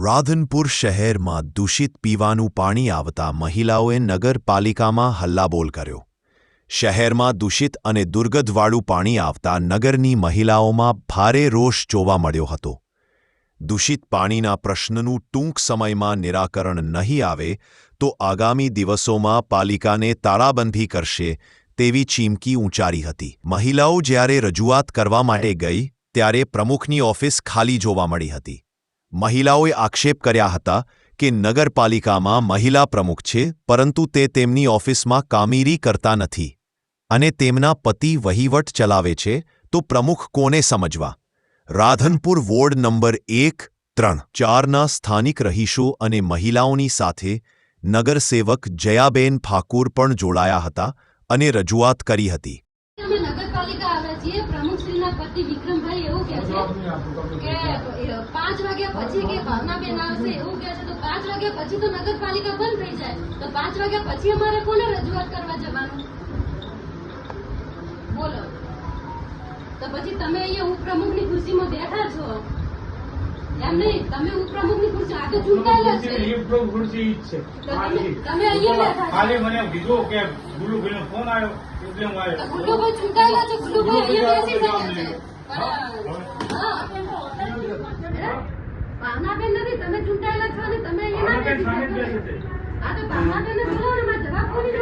રાધનપુર શહેરમાં દૂષિત પીવાનું પાણી આવતા મહિલાઓએ નગરપાલિકામાં હલ્લાબોલ કર્યો। શહેરમાં દૂષિત અને દુર્ગંધવાળું પાણી આવતા નગરની મહિલાઓમાં ભારે રોષ જોવા મળ્યો હતો। દૂષિત પાણીના પ્રશ્નનું ટૂંક સમયમાં નિરાકરણ નહીં આવે તો આગામી દિવસોમાં પાલિકાને તાળાબંધી કરશે તેવી ચીમકી ઉચ્ચારી હતી। મહિલાઓ જ્યારે રજૂઆત કરવા માટે ગઈ ત્યારે પ્રમુખની ઓફિસ ખાલી જોવા મળી હતી। મહિલાઓએ આક્ષેપ કર્યા હતા કે નગરપાલિકામાં મહિલા પ્રમુખ છે પરંતુ તે તેમની ઓફિસમાં કામગીરી કરતા નથી અને તેમના પતિ વહીવટ ચલાવે છે તો પ્રમુખ કોને સમજવા। રાધનપુર વોર્ડ નંબર 1, 3, 4ના સ્થાનિક રહીશો અને મહિલાઓની સાથે નગરસેવક જયાબેન ઠાકુર પણ જોડાયા હતા અને રજૂઆત કરી હતી। નગરપાલિકા આવે છે પ્રમુખશ્રીના પતિ વિક્રમભાઈ એવું કહે છે કે 5 વાગ્યા પછી કે ભાવનાબેન આવશે એવું કહે છે તો 5 વાગ્યા પછી તો નગરપાલિકા બંધ થઈ જાય તો 5 વાગ્યા પછી અમારે કોને રજૂઆત કરવા જવાનું બોલો। તો પછી તમે અહીંયા ઉપપ્રમુખની ખુરશીમાં બેઠા છો એમ નહીં તમે ઉપપ્રમુખની ખુરશી આ તો ચૂંટાયેલા છે ઉપપ્રમુખ ખુરશી જ છે તમે અહીંયા બેઠા ખાલી મને કીધું કે ગુલ્લુભાઈનો ફોન આવ્યો એટલે હું આવ્યો ગુલ્લુભાઈ ચૂંટાયેલા છે ગુલ્લુભાઈ અહીંયા બેસી શકે છે ભાવનાબેન નથી તમે ચૂંટાયેલા છો અને તમે અહીંયા ના બેસી શકો। આ તો ભાવનાબેનને બોલાવો ને જવાબ કોની